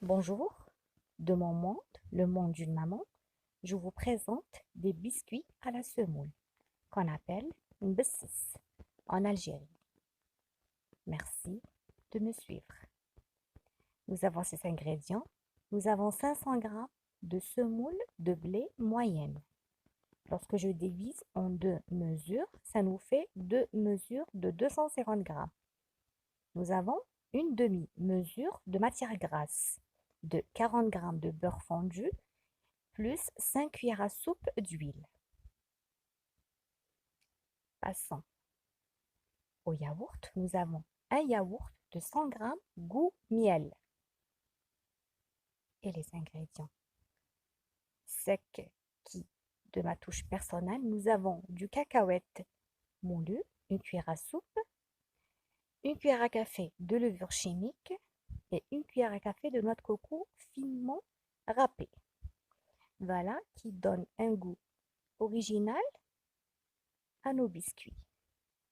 Bonjour, de mon monde, le monde d'une maman, je vous présente des biscuits à la semoule qu'on appelle mbessis en Algérie. Merci de me suivre. Nous avons ces ingrédients. Nous avons 500 g de semoule de blé moyenne. Lorsque je divise en deux mesures, ça nous fait deux mesures de 250 g. Nous avons une demi-mesure de matière grasse de 40 g de beurre fondu plus 5 cuillères à soupe d'huile. Passons au yaourt. Nous avons un yaourt de 100 g goût miel. Et les ingrédients secs qui, de ma touche personnelle, nous avons du cacahuète moulu, une cuillère à soupe, une cuillère à café de levure chimique et une cuillère à café de noix de coco finement râpée. Voilà qui donne un goût original à nos biscuits.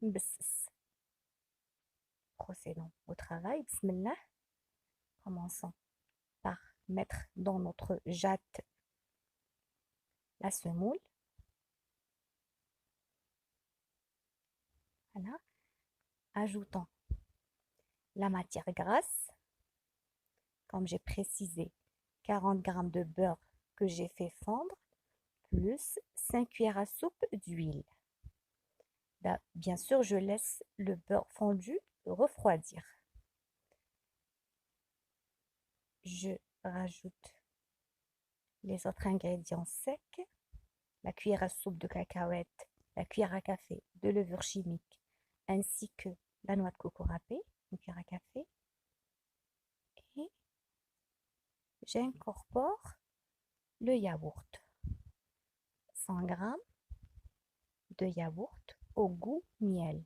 Mbessis. Procédons au travail. Bismillah. Commençons par mettre dans notre jatte la semoule. Voilà. Ajoutons la matière grasse. Comme j'ai précisé, 40 g de beurre que j'ai fait fondre, plus 5 cuillères à soupe d'huile. Bien sûr, je laisse le beurre fondu refroidir. Je rajoute les autres ingrédients secs, la cuillère à soupe de cacahuètes, la cuillère à café de levure chimique, ainsi que la noix de coco râpée, une cuillère à café, et j'incorpore le yaourt. 100 g de yaourt au goût miel.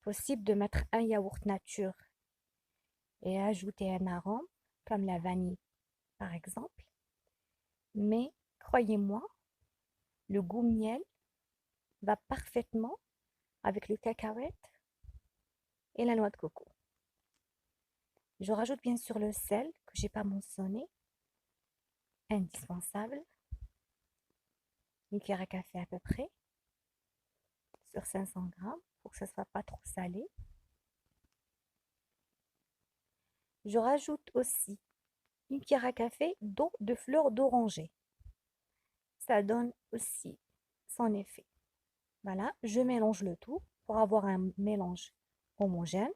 Possible de mettre un yaourt nature et ajouter un arôme comme la vanille par exemple, mais croyez-moi, le goût miel va parfaitement avec le cacahuète et la noix de coco. Je rajoute bien sûr le sel que j'ai pas mentionné, indispensable, une cuillère à café à peu près, sur 500 g pour que ce soit pas trop salé. Je rajoute aussi une cuillère à café d'eau de fleur d'oranger. Ça donne aussi son effet. Voilà, je mélange le tout pour avoir un mélange homogène.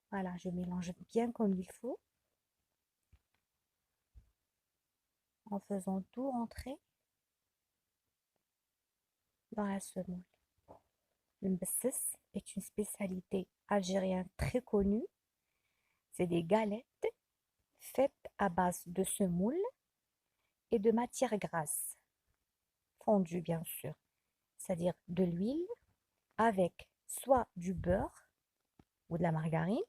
Voilà, je mélange bien comme il faut en faisant tout rentrer dans la semoule. Le mbessis est une spécialité algérienne très connue. C'est des galettes faites à base de semoule et de matière grasse, fondue bien sûr, c'est-à-dire de l'huile avec soit du beurre ou de la margarine,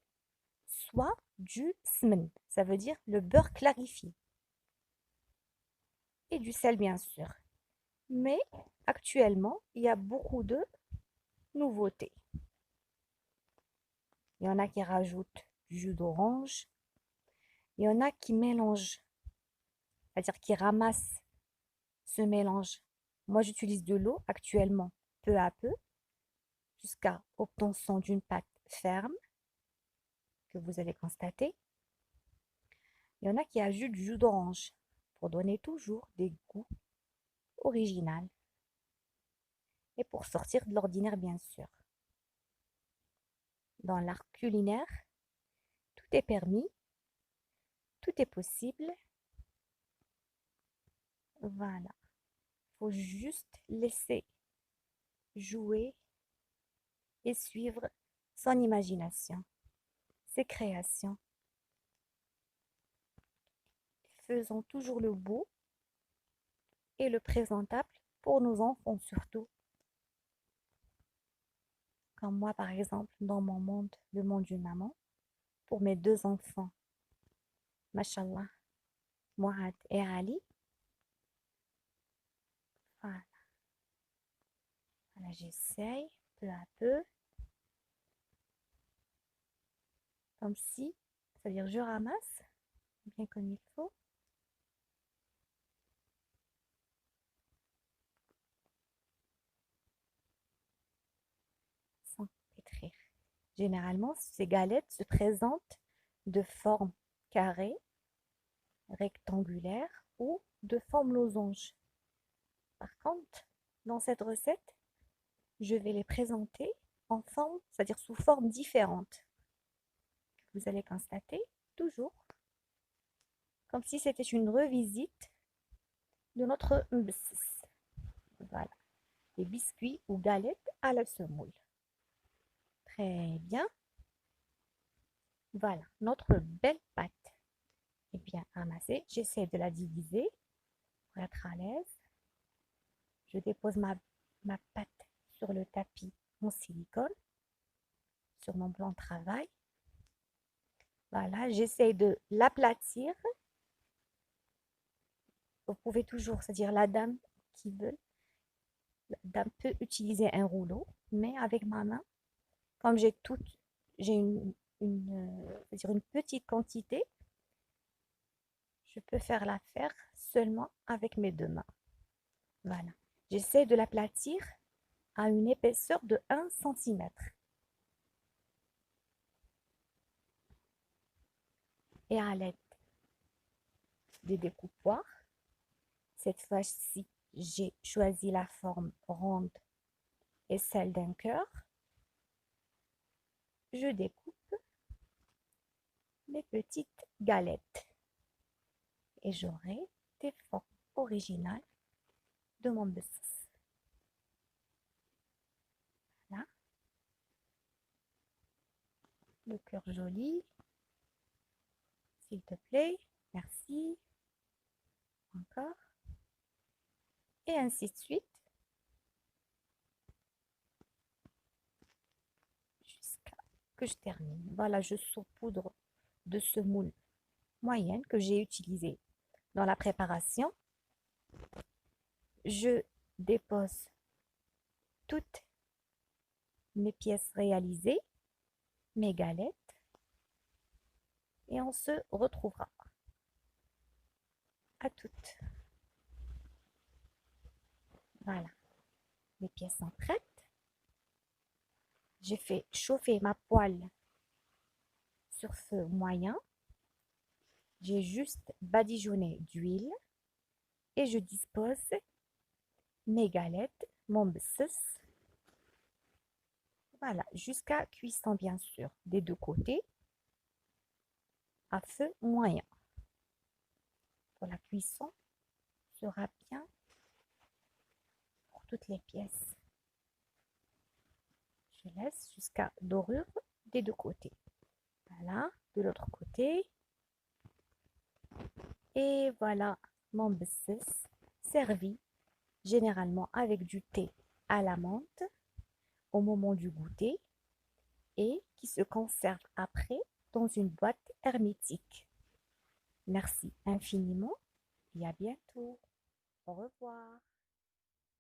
soit du smen, ça veut dire le beurre clarifié, et du sel bien sûr. Mais actuellement, il y a beaucoup de nouveautés. Il y en a qui rajoutent du jus d'orange, il y en a qui mélangent, c'est-à-dire qui ramassent ce mélange. Moi, j'utilise de l'eau actuellement, peu à peu, jusqu'à obtention d'une pâte ferme que vous allez constater. Il y en a qui ajoutent du jus d'orange pour donner toujours des goûts originaux et pour sortir de l'ordinaire, bien sûr. Dans l'art culinaire, tout est permis, tout est possible. Voilà, il faut juste laisser jouer et suivre son imagination, ses créations. Faisons toujours le beau et le présentable pour nos enfants surtout. Comme moi par exemple dans mon monde, le monde d'une maman, pour mes deux enfants, Mashallah, Mourad et Ali. Voilà, voilà j'essaye peu à peu. comme si, c'est-à-dire je ramasse bien comme il faut. Sans pétrir. Généralement, ces galettes se présentent de forme carrée, rectangulaire ou de forme losange. Par contre, dans cette recette, je vais les présenter en forme, c'est-à-dire sous forme différente. Vous allez constater toujours comme si c'était une revisite de notre mbssis. Voilà, des biscuits ou galettes à la semoule. Très bien. Voilà, notre belle pâte est bien amassée. J'essaie de la diviser pour être à l'aise. Je dépose ma pâte sur le tapis en silicone, sur mon plan de travail. Voilà, j'essaie de l'aplatir. Vous pouvez toujours, c'est-à-dire la dame qui veut, la dame peut utiliser un rouleau, mais avec ma main, comme j'ai c'est-à-dire une petite quantité, je peux faire l'affaire seulement avec mes deux mains. Voilà. J'essaie de l'aplatir à une épaisseur de 1 cm. Et à l'aide des découpoirs, cette fois-ci, j'ai choisi la forme ronde et celle d'un cœur. Je découpe mes petites galettes et j'aurai des formes originales de mon bessis. Là, le cœur joli, s'il te plaît, merci, encore, et ainsi de suite, jusqu'à que je termine. Voilà, je saupoudre de semoule moyenne que j'ai utilisée dans la préparation. Je dépose toutes mes pièces réalisées, mes galettes, et on se retrouvera. À toutes. Voilà, les pièces sont prêtes. J'ai fait chauffer ma poêle sur feu moyen. J'ai juste badigeonné d'huile et je dispose mes galettes, mon bessis. Voilà, jusqu'à cuisson bien sûr, des deux côtés, à feu moyen. Pour la cuisson, sera bien pour toutes les pièces. Je laisse jusqu'à dorure des deux côtés. Voilà, de l'autre côté. Et voilà mon bessis servi généralement avec du thé à la menthe au moment du goûter et qui se conserve après dans une boîte hermétique. Merci infiniment et à bientôt. Au revoir.